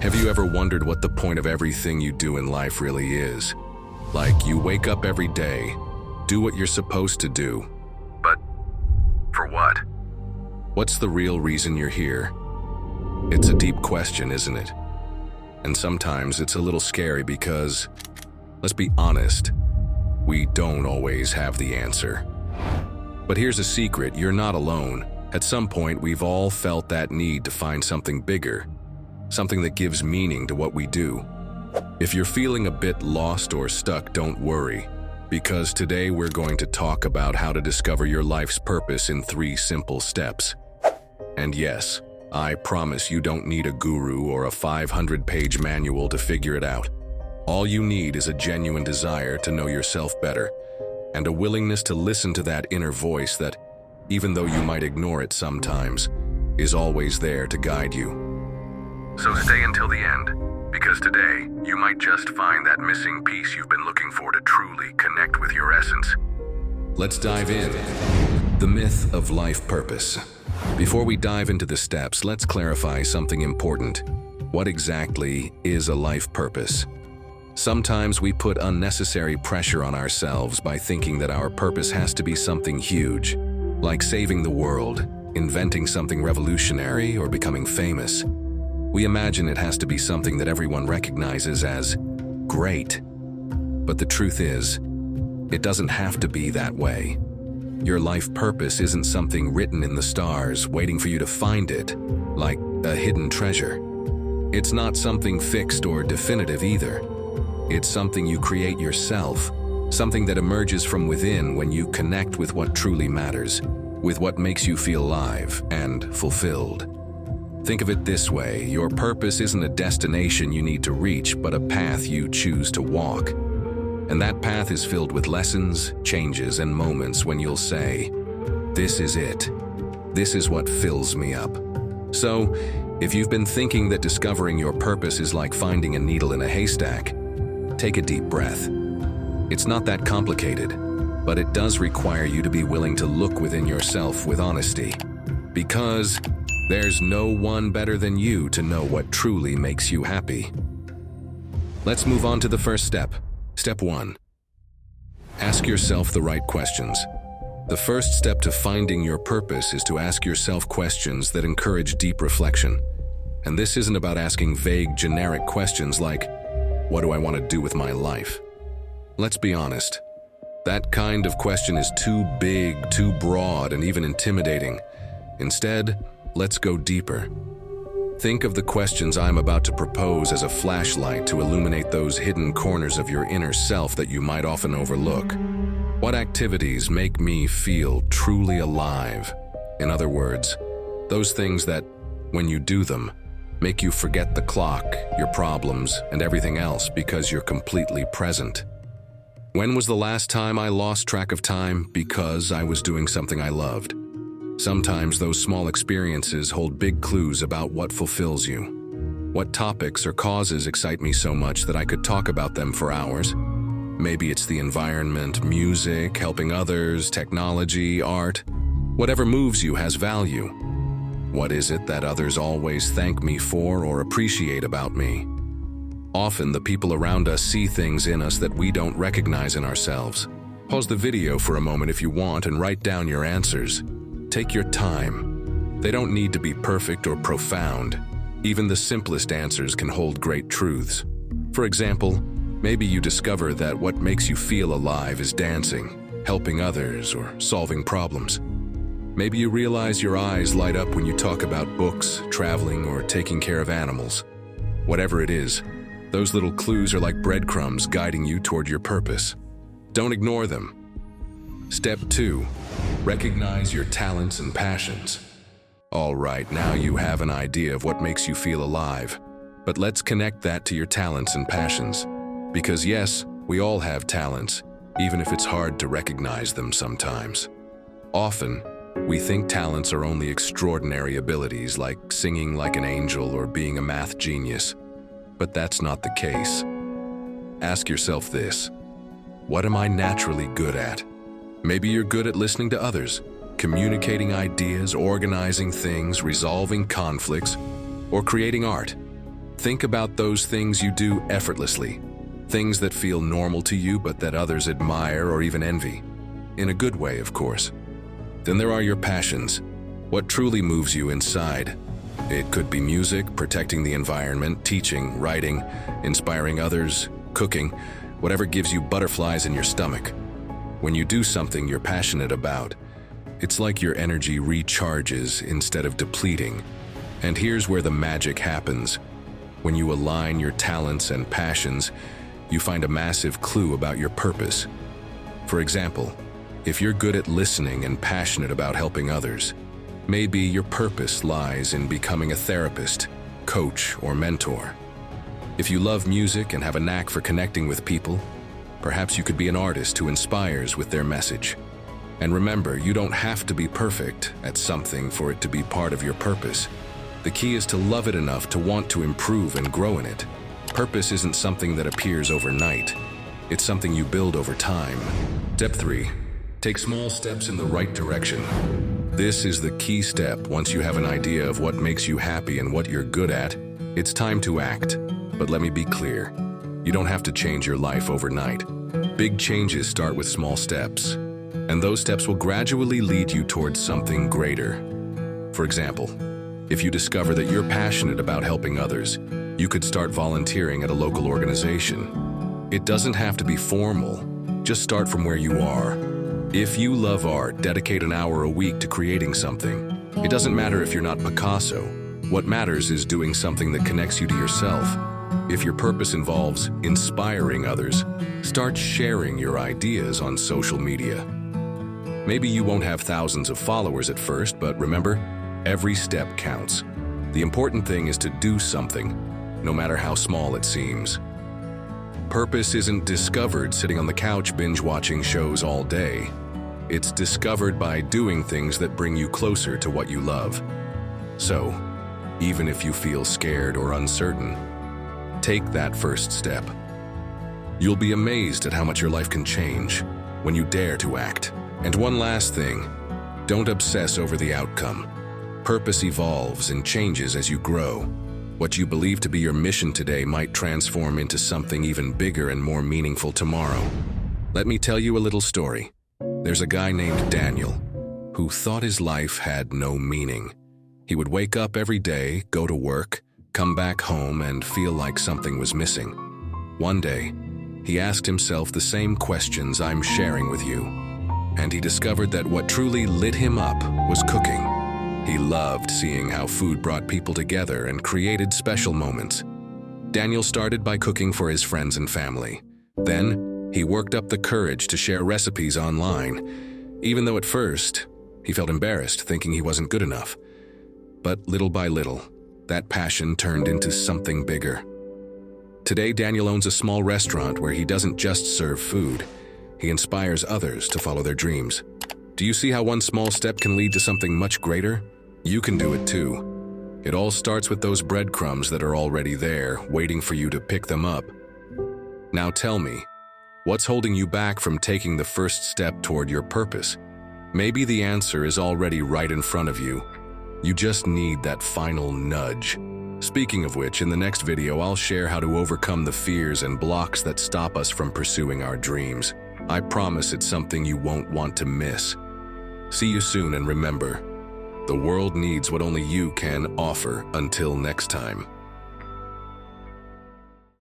Have you ever wondered what the point of everything you do in life really is? Like, you wake up every day, do what you're supposed to do. But for what? What's the real reason you're here? It's a deep question, isn't it? And sometimes it's a little scary because, let's be honest, we don't always have the answer. But here's a secret, you're not alone. At some point, we've all felt that need to find something bigger, something that gives meaning to what we do. If you're feeling a bit lost or stuck, don't worry, because today we're going to talk about how to discover your life's purpose in 3 simple steps. And yes, I promise you don't need a guru or a 500-page manual to figure it out. All you need is a genuine desire to know yourself better, and a willingness to listen to that inner voice that, even though you might ignore it sometimes, is always there to guide you. So stay until the end, because today you might just find that missing piece you've been looking for to truly connect with your essence. Let's dive in. The myth of life purpose. Before we dive into the steps, let's clarify something important. What exactly is a life purpose? Sometimes we put unnecessary pressure on ourselves by thinking that our purpose has to be something huge, like saving the world, inventing something revolutionary, or becoming famous. We imagine it has to be something that everyone recognizes as great. But the truth is, it doesn't have to be that way. Your life purpose isn't something written in the stars, waiting for you to find it, like a hidden treasure. It's not something fixed or definitive either. It's something you create yourself, something that emerges from within when you connect with what truly matters, with what makes you feel alive and fulfilled. Think of it this way, your purpose isn't a destination you need to reach, but a path you choose to walk. And that path is filled with lessons, changes, and moments when you'll say, "This is it. This is what fills me up." So, if you've been thinking that discovering your purpose is like finding a needle in a haystack, take a deep breath. It's not that complicated, but it does require you to be willing to look within yourself with honesty. Because there's no one better than you to know what truly makes you happy. Let's move on to the first step. Step 1. Ask yourself the right questions. The first step to finding your purpose is to ask yourself questions that encourage deep reflection. And this isn't about asking vague, generic questions like, "What do I want to do with my life?" Let's be honest. That kind of question is too big, too broad, and even intimidating. Instead, let's go deeper. Think of the questions I'm about to propose as a flashlight to illuminate those hidden corners of your inner self that you might often overlook. What activities make me feel truly alive? In other words, those things that, when you do them, make you forget the clock, your problems, and everything else because you're completely present. When was the last time I lost track of time because I was doing something I loved? Sometimes those small experiences hold big clues about what fulfills you. What topics or causes excite me so much that I could talk about them for hours? Maybe it's the environment, music, helping others, technology, art. Whatever moves you has value. What is it that others always thank me for or appreciate about me? Often the people around us see things in us that we don't recognize in ourselves. Pause the video for a moment if you want and write down your answers. Take your time. They don't need to be perfect or profound. Even the simplest answers can hold great truths. For example, maybe you discover that what makes you feel alive is dancing, helping others, or solving problems. Maybe you realize your eyes light up when you talk about books, traveling, or taking care of animals. Whatever it is, those little clues are like breadcrumbs guiding you toward your purpose. Don't ignore them. Step 2. Recognize your talents and passions. All right, now you have an idea of what makes you feel alive. But let's connect that to your talents and passions. Because yes, we all have talents, even if it's hard to recognize them sometimes. Often, we think talents are only extraordinary abilities like singing like an angel or being a math genius. But that's not the case. Ask yourself this: what am I naturally good at? Maybe you're good at listening to others, communicating ideas, organizing things, resolving conflicts, or creating art. Think about those things you do effortlessly, things that feel normal to you but that others admire or even envy. In a good way, of course. Then there are your passions, what truly moves you inside. It could be music, protecting the environment, teaching, writing, inspiring others, cooking, whatever gives you butterflies in your stomach. When you do something you're passionate about, it's like your energy recharges instead of depleting. And here's where the magic happens. When you align your talents and passions, you find a massive clue about your purpose. For example, if you're good at listening and passionate about helping others, maybe your purpose lies in becoming a therapist, coach, or mentor. If you love music and have a knack for connecting with people, perhaps you could be an artist who inspires with their message. And remember, you don't have to be perfect at something for it to be part of your purpose. The key is to love it enough to want to improve and grow in it. Purpose isn't something that appears overnight. It's something you build over time. Step 3. Take small steps in the right direction. This is the key step. Once you have an idea of what makes you happy and what you're good at, it's time to act. But let me be clear, you don't have to change your life overnight. Big changes start with small steps, and those steps will gradually lead you towards something greater. For example, if you discover that you're passionate about helping others, you could start volunteering at a local organization. It doesn't have to be formal, just start from where you are. If you love art, dedicate an hour a week to creating something. It doesn't matter if you're not Picasso. What matters is doing something that connects you to yourself. If your purpose involves inspiring others, start sharing your ideas on social media. Maybe you won't have thousands of followers at first, but remember, every step counts. The important thing is to do something, no matter how small it seems. Purpose isn't discovered sitting on the couch binge-watching shows all day. It's discovered by doing things that bring you closer to what you love. So, even if you feel scared or uncertain, take that first step. You'll be amazed at how much your life can change when you dare to act. And one last thing, don't obsess over the outcome. Purpose evolves and changes as you grow. What you believe to be your mission today might transform into something even bigger and more meaningful tomorrow. Let me tell you a little story. There's a guy named Daniel who thought his life had no meaning. He would wake up every day, go to work, come back home, and feel like something was missing. One day, he asked himself the same questions I'm sharing with you, and he discovered that what truly lit him up was cooking. He loved seeing how food brought people together and created special moments. Daniel started by cooking for his friends and family. Then, he worked up the courage to share recipes online, even though at first, he felt embarrassed, thinking he wasn't good enough. But little by little, that passion turned into something bigger. Today, Daniel owns a small restaurant where he doesn't just serve food. He inspires others to follow their dreams. Do you see how one small step can lead to something much greater? You can do it too. It all starts with those breadcrumbs that are already there, waiting for you to pick them up. Now tell me, what's holding you back from taking the first step toward your purpose? Maybe the answer is already right in front of you. You just need that final nudge. Speaking of which, in the next video, I'll share how to overcome the fears and blocks that stop us from pursuing our dreams. I promise it's something you won't want to miss. See you soon, and remember, the world needs what only you can offer. Until next time.